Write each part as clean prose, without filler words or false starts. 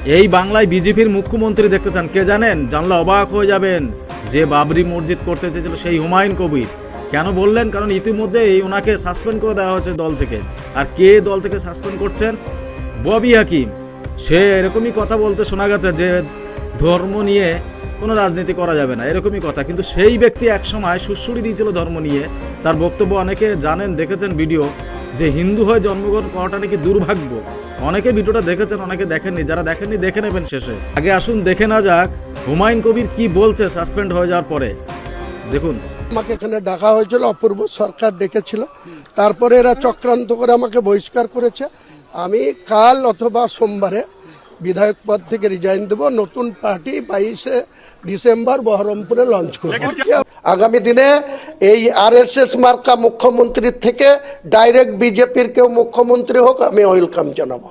এই বাংলায় বিজেপির মুখ্যমন্ত্রী দেখতে চান কে জানেন? জানলে অবাক হয়ে যাবেন। যে বাবরি মসজিদ করতে চেয়েছিল সেই হুমায়ুন কবির। কেন বললেন? কারণ ইতিমধ্যেই ওনাকে সাসপেন্ড করে দেওয়া হয়েছে দল থেকে। আর কে দল থেকে সাসপেন্ড করছেন? ববি হাকিম। সে এরকমই কথা বলতে শোনা গেছে যে ধর্ম নিয়ে কোনো রাজনীতি করা যাবে না, এরকমই কথা। কিন্তু সেই ব্যক্তি একসময় সুড়সুড়ি দিয়েছিল ধর্ম নিয়ে। তার বক্তব্য অনেকে জানেন, দেখেছেন ভিডিও, যে হিন্দু হয়ে জন্মগ্রহণ করাটা নাকি দুর্ভাগ্য। অনেকে ভিডিওটা দেখেছেন, অনেকে দেখেননি। যারা দেখেননি দেখে নেবেন শেষে। আগে আসুন দেখে না যাক হুমায়ুন কবির কি বলছে সাসপেন্ড হয়ে যাওয়ার পরে। দেখুন। আমাকে এখানে ডাকা হয়েছিল, অপূর্ব সরকার ডেকেছিল, তারপরে এরা চক্রান্ত করে আমাকে বহিষ্কার করেছে। আমি কাল অথবা সোমবারে বিধায়ক পদ থেকে রিজাইন দেব, নতুন পার্টি 22শে ডিসেম্বর বহরমপুরে লঞ্চ করব। আগামী দিনে এই আরএসএস মার্কা মুখ্যমন্ত্রীর থেকে ডাইরেক্ট বিজেপির কেউ মুখ্যমন্ত্রী হোক, আমি ওয়েলকাম জানাবো।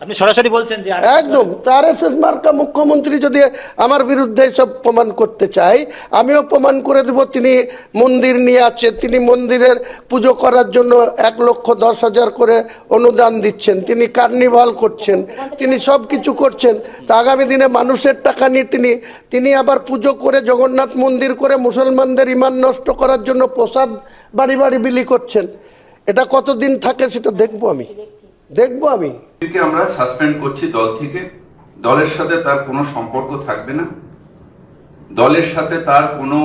আপনি সরাসরি বলছেন যে একদম আরএসএস মার্কা মুখ্যমন্ত্রী যদি আমার বিরুদ্ধে সব প্রমাণ করতে চায়, আমিও প্রমাণ করে দেব। তিনি মন্দির নিয়ে আছে, তিনি মন্দিরের পুজো করার জন্য 1,10,000 করে অনুদান দিচ্ছেন, তিনি কার্নিভাল করছেন, তিনি সব কিছু করছেন। তা আগামী দিনে মানুষের টাকা নিয়ে তিনি আবার পুজো করে জগন্নাথ মন্দির করে মুসলমানদের ইমান নষ্ট করার জন্য প্রসাদ বাড়ি বাড়ি বিলি করছেন। এটা কতদিন থাকে সেটা দেখবো আমি। আমরা সাসপেন্ড করছি দল থেকে। দলের সাথে তার কোনো সম্পর্ক থাকবে না, দলের সাথে তার কোনো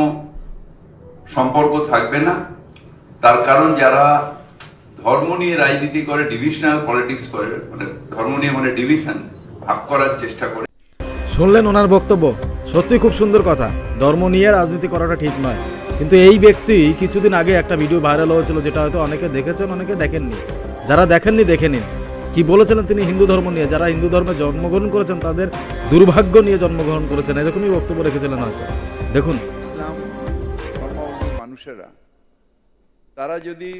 সম্পর্ক থাকবে না। তার কারণ যারা ধর্ম নিয়ে রাজনীতি করে, ডিভিশনাল পলিটিক্স করে, মানে ধর্ম নিয়ে মানে ডিভিশন ভাগ করার চেষ্টা করে। শুনলেন ওনার বক্তব্য? সত্যি খুব সুন্দর কথা। ধর্ম নিয়ে রাজনীতি করাটা ঠিক নয়। কিন্তু এই ব্যক্তি কিছুদিন আগে একটা ভিডিও ভাইরাল হয়েছিল, যেটা হয়তো অনেকে দেখেছেন, অনেকে দেখেননি। যারা দেখেননি দেখে নিন। কি বলেছিলেন তিনি হিন্দু ধর্ম নিয়ে? যারা হিন্দু ধর্মে জন্মগ্রহণ করেছেন তাদের দুর্ভাগ্য নিয়ে জন্মগ্রহণ করেছেন, এরকমই বক্তব্য রেখেছিলেন হয়তো। দেখুন। ইসলাম ধর্মাবলম্বী মানুষেরা তারা যদি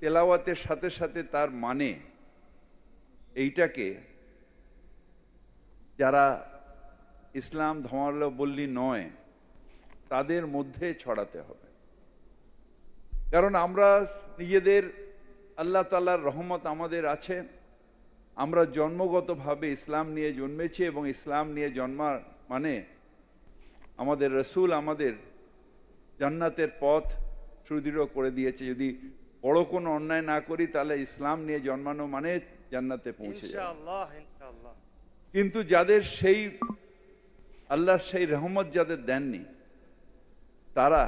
তেলাওয়াতের সাথে সাথে তার মানে এইটাকে যারা ইসলাম ধর্মাবলম্বী নয় তাদের মধ্যে ছড়াতে হবে। কারণ আমরা নিজেদের আল্লাহ তাআলার রহমত আমাদের আছে, আমরা জন্মগতভাবে ইসলাম নিয়ে জন্মেছি এবং ইসলাম নিয়ে জন্মার মানে আমাদের রসুল আমাদের জান্নাতের পথ সুদৃঢ় করে দিয়েছে। যদি বড় কোনো অন্যায় না করি তাহলে ইসলাম নিয়ে জন্মানো মানে জান্নাতে পৌঁছে যাবে। কিন্তু যাদের সেই আল্লাহ সেই রহমত যাদের দেননি, তারা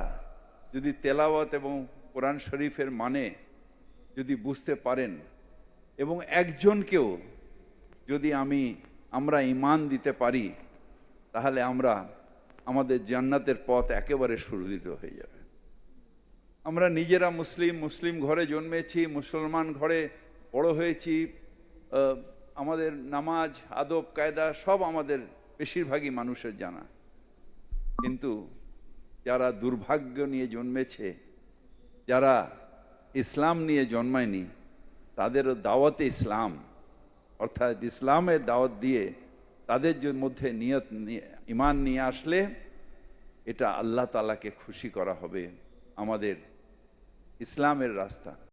যদি তেলাওয়াত এবং কোরআন শরীফের মানে যদি বুঝতে পারেন এবং একজনকেও যদি আমরা ঈমান দিতে পারি, তাহলে আমাদের জান্নাতের পথ একেবারে সুদৃঢ় হয়ে যাবে। আমরা নিজেরা মুসলিম ঘরে জন্মেছি, মুসলমান ঘরে বড় হয়েছি, আমাদের নামাজ আদব কায়দা সব আমাদের বেশিরভাগই মানুষের জানা। কিন্তু যারা দুর্ভাগ্য নিয়ে জন্মেছে, যারা ইসলাম নিয়ে জন্মায়নি, তাদেরও দাওয়াতে ইসলাম অর্থাৎ ইসলামের দাওয়াত দিয়ে তাদের মধ্যে ঈমান নিয়ে আসলে এটা আল্লাহ তাআলাকে খুশি করা হবে। আমাদের ইসলামের রাস্তা।